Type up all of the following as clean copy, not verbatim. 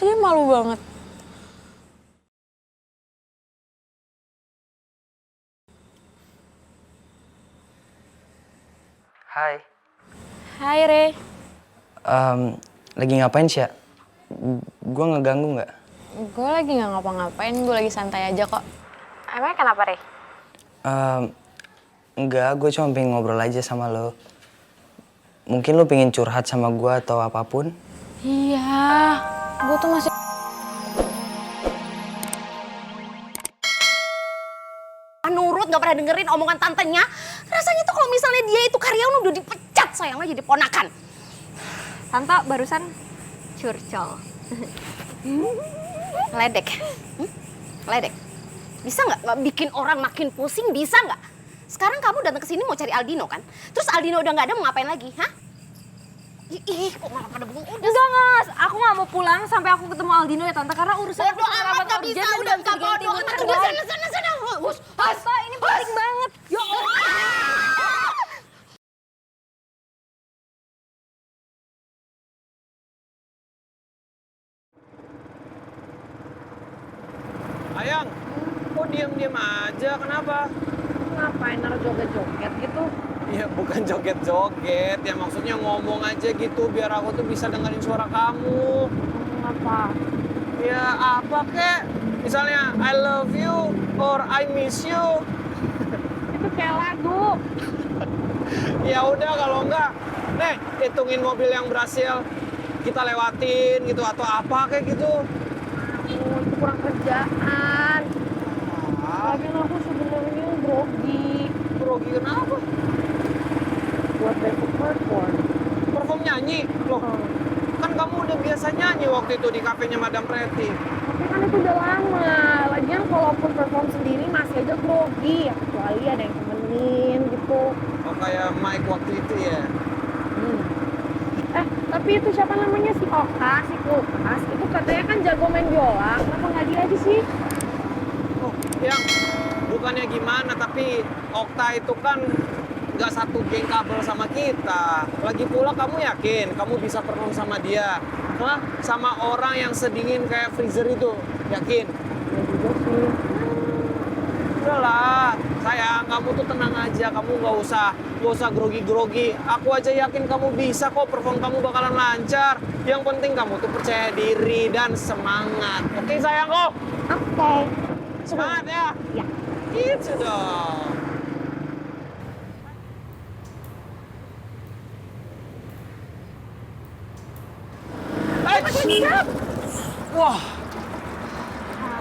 Rasanya malu banget. Hai. Hai, Re. Lagi ngapain sih ya? Gue ngeganggu nggak? Gue lagi nggak ngapa-ngapain, gue lagi santai aja kok. Emangnya kenapa, Re? Enggak, gue cuma pengen ngobrol aja sama lo. Mungkin lo pengen curhat sama gue atau apapun. Iya, gue tuh masih... Nurut, gak pernah dengerin omongan tantenya. Rasanya tuh kalau misalnya dia itu karyawan udah dipecat, sayangnya jadi ponakan. Tante barusan curcol. Ledek. Ledek. Bisa nggak bikin orang makin pusing, bisa nggak? Sekarang kamu datang ke sini mau cari Aldino kan? Terus Aldino udah nggak ada, mau ngapain lagi, hah? Ih, kok malah pada bengong? Enggak, aku nggak mau pulang sampai aku ketemu Aldino ya Tante, karena urusan Bodoh amat, gak bisa, udah gak bodoh. Udah sana. Hus, Tante, ini penting banget. Ya Allah. Ayang, kok diam-diam aja? Kenapa? Ngapain naruh joget-joget gitu? Ya bukan joget-joget, ya maksudnya ngomong aja gitu biar aku tuh bisa dengerin suara kamu. Apa? Ya apa kek? Misalnya I love you or I miss you. Itu kayak lagu. Ya udah kalau enggak, nih hitungin mobil yang berhasil kita lewatin gitu atau apa kayak gitu. Itu kurang kerjaan. Ah, Lagian aku sebenarnya grogi grogi kenapa? buat besok perform. Perform nyanyi? Loh, kan kamu udah biasa nyanyi waktu itu di kafenya Madam Pretty. Tapi kan itu udah lama. Lagian kalaupun perform sendiri masih aja grogi. Ya kecuali ada yang temenin gitu. Oh kayak Mike waktu itu ya? Tapi itu siapa namanya, si Oka, si Kulkas, itu katanya kan jago main biola, kenapa nggak dia aja sih? Oh, yang bukannya gimana, tapi Okta itu kan nggak satu geng kabel sama kita. Lagi pula kamu yakin kamu bisa perform sama dia? Hah? Sama orang yang sedingin kayak freezer itu, yakin? Ya juga sih. Udahlah, sayang, kamu tuh tenang aja, kamu nggak usah grogi-grogi. Aku aja yakin kamu bisa kok, perform kamu bakalan lancar. Yang penting kamu tuh percaya diri dan semangat. Oke sayangku? Oke. Semangat ya? Ya. Gitu dong. Wah.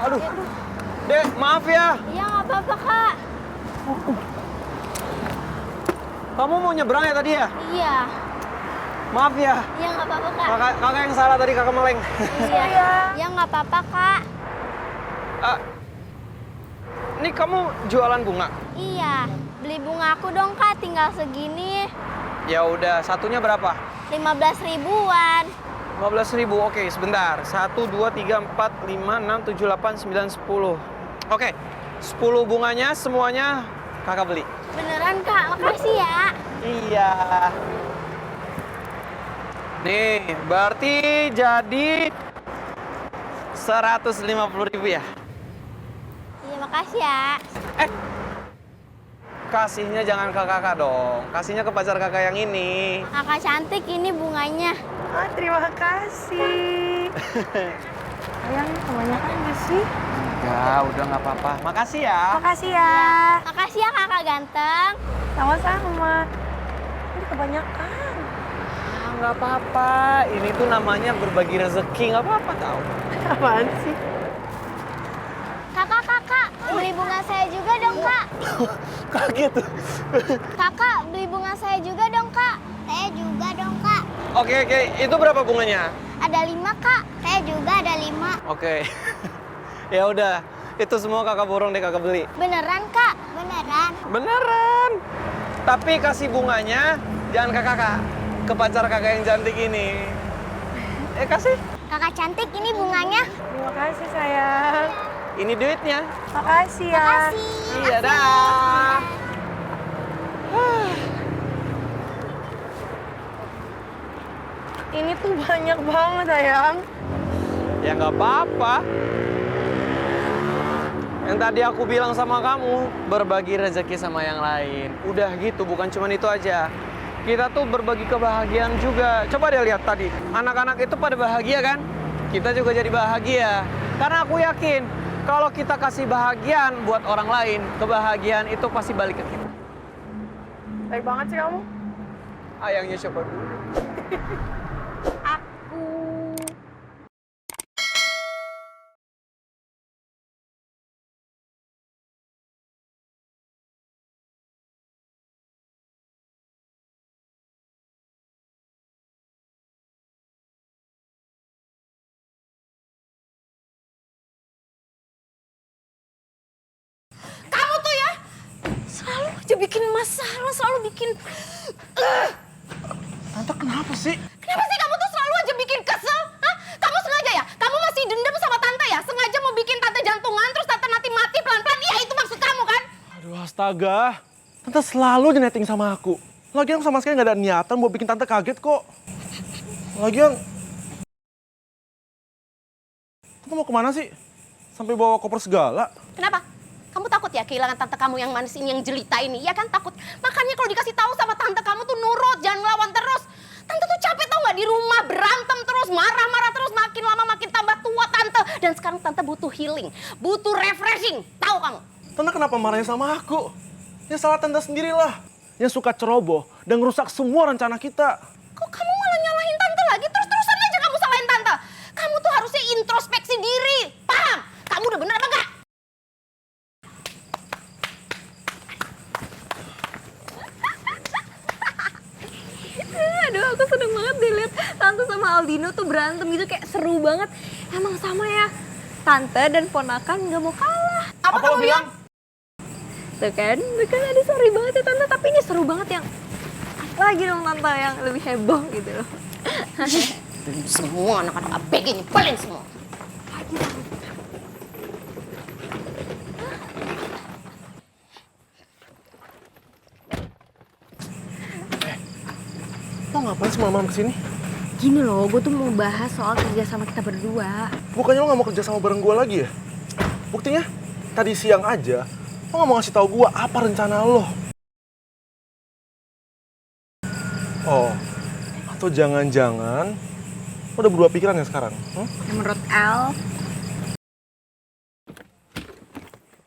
Aduh. Dek, maaf ya. Iya nggak apa-apa kak. Kamu mau nyebrang ya tadi ya? Iya. Maaf ya. Iya nggak apa-apa kak. Kakak yang salah tadi, kakak meleng. Iya. Iya nggak apa-apa kak. Ini kamu jualan bunga? Iya. Beli bunga aku dong kak, tinggal segini. Ya udah, satunya berapa? 15 ribuan. 15.000, oke sebentar. 1, 2, 3, 4, 5, 6, 7, 8, 9, 10. Oke, 10 bunganya semuanya kakak beli. Beneran kak, makasih ya. Iya. Nih, berarti jadi 150.000 ya? Iya makasih ya. Kasihnya jangan ke kakak dong. Kasihnya ke pacar kakak yang ini. Kakak cantik, ini bunganya. Ah, terima kasih. Ayang, kebanyakan gak sih? Ya, udah nggak apa-apa. Makasih ya. Makasih ya. Makasih ya kakak ganteng. Sama-sama. Ini kebanyakan. Nggak apa-apa. Ini tuh namanya berbagi rezeki. Nggak apa-apa tau. Apaan sih? Kakak, beli bunga saya juga dong kak. Kaget tuh. Kakak, beli bunga saya juga dong kak. Saya juga dong kak. Oke. Itu berapa bunganya? Ada 5 kak. Saya juga ada 5. Oke. Ya udah. Itu semua kakak borong deh, kakak beli. Beneran kak? Beneran. Beneran. Tapi kasih bunganya jangan ke kakak. Ke pacar kakak yang cantik ini. Kasih. Kakak cantik, ini bunganya. Terima kasih sayang. Ini duitnya. Makasih ya. Makasih. Iya dah. Ini tuh banyak banget sayang. Ya nggak apa-apa. Yang tadi aku bilang sama kamu, berbagi rezeki sama yang lain. Udah gitu, bukan cuma itu aja. Kita tuh berbagi kebahagiaan juga. Coba deh lihat tadi, anak-anak itu pada bahagia kan? Kita juga jadi bahagia. Karena aku yakin, kalau kita kasih bahagian buat orang lain, kebahagiaan itu pasti balik ke kita. Baik banget sih kamu. Ayangnya siapa dulu? Kamu tuh ya selalu aja bikin masalah, selalu bikin. Tante kenapa sih? Kenapa sih kamu tuh selalu aja bikin kesel? Hah? Kamu sengaja ya? Kamu masih dendam sama tante ya? Sengaja mau bikin tante jantungan terus tante nanti mati pelan-pelan? Iya itu maksud kamu kan? Aduh astaga, tante selalu aja netting sama aku. Lagian aku sama sekali gak ada niatan buat bikin tante kaget kok. Lagian, tante mau kemana sih? Sampai bawa koper segala. Kenapa? Kamu takut ya kehilangan tante kamu yang manis ini, yang jelita ini? Iya kan takut. Makanya kalau dikasih tahu sama tante kamu tuh nurut, jangan ngelawan terus. Tante tuh capek tau nggak di rumah berantem terus, marah-marah terus, makin lama makin tambah tua tante. Dan sekarang tante butuh healing, butuh refreshing. Tahu kamu? Tante kenapa marahnya sama aku? Ya salah tante sendirilah. Yang suka ceroboh dan ngerusak semua rencana kita. Kok kamu malah nyalahin tante lagi? Terus-terusan aja kamu salahin tante. Kamu tuh harusnya introspeksi diri. Paham? Kamu udah bener apa enggak? Aduh, aku seneng banget deh liat Tante sama Aldino tuh berantem gitu, kayak seru banget. Emang sama ya, Tante dan ponakan gak mau kalah. Apa kamu bilang? Tuh kan aduh sorry banget ya Tante, tapi ini seru banget yang lagi dong Tante yang lebih heboh gitu loh. Semua anak-anak ABG nyebelin semua. Lo ngapain sih malam-malam kesini? Gini loh, gue tuh mau bahas soal kerja sama kita berdua. Bukannya lo gak mau kerja sama bareng gue lagi ya? Buktinya, tadi siang aja, lo gak mau ngasih tahu gue apa rencana lo. Oh, atau jangan-jangan lo udah berubah pikiran ya sekarang? Yang menurut Al,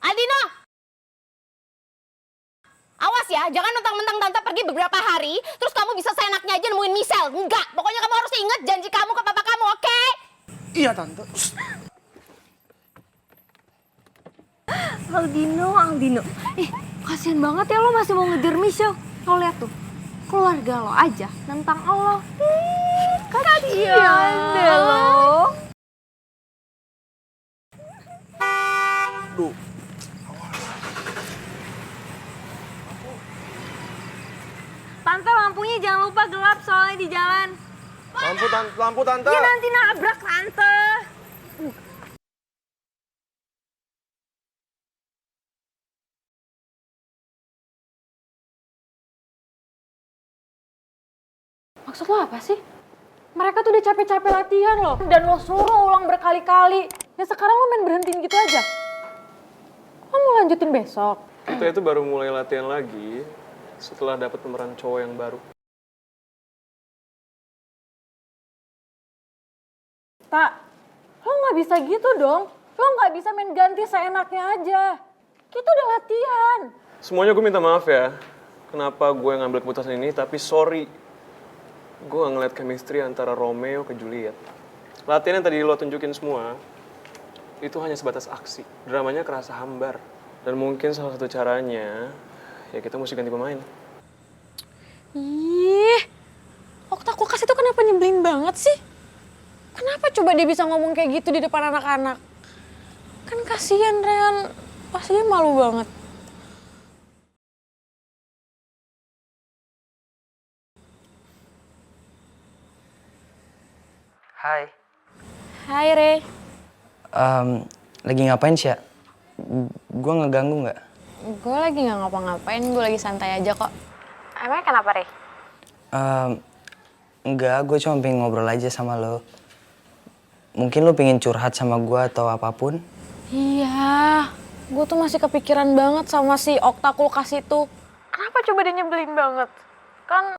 Aldino! Awas ya, jangan mentang-mentang tante pergi beberapa hari, terus kamu bisa seenaknya aja nemuin Michelle. Enggak, pokoknya kamu harus ingat janji kamu ke papa kamu, oke? Iya tante. Aldino. Kasian banget ya lo masih mau ngejar Michelle. Lo lihat tuh, keluarga lo aja nentang lo. Kasian deh lo. Duh, Tante, lampunya jangan lupa gelap soalnya di jalan. lampu tante. Ya nanti nabrak Tante. Maksud lo apa sih? Mereka tuh udah capek-capek latihan loh. Dan lo suruh ulang berkali-kali. Ya sekarang lo main berhentiin gitu aja. Lo mau lanjutin besok? Kita itu baru mulai latihan lagi setelah dapat pemeran cowok yang baru. Tak, lo nggak bisa gitu dong. Lo nggak bisa main ganti seenaknya aja. Kita udah latihan. Semuanya gue minta maaf ya. Kenapa gue ngambil keputusan ini, tapi sorry. Gue gak ngeliat chemistry antara Romeo ke Juliet. Latihan yang tadi lo tunjukin semua, itu hanya sebatas aksi. Dramanya kerasa hambar. Dan mungkin salah satu caranya, ya kita mesti ganti pemain. Ih, Okta Kulkas itu kenapa nyebelin banget sih? Kenapa coba dia bisa ngomong kayak gitu di depan anak-anak? Kan kasihan Rehan, pastinya malu banget. Hai. Hai Re. Lagi ngapain sih ya? Gue ngeganggu nggak? Gue lagi nggak ngapa-ngapain, gue lagi santai aja kok. Emangnya kenapa, Re? Enggak, gue cuma pengen ngobrol aja sama lo. Mungkin lu pengen curhat sama gue atau apapun. Iya, gue tuh masih kepikiran banget sama si Okta kulkas itu. Kenapa coba dia nyebelin banget? Kan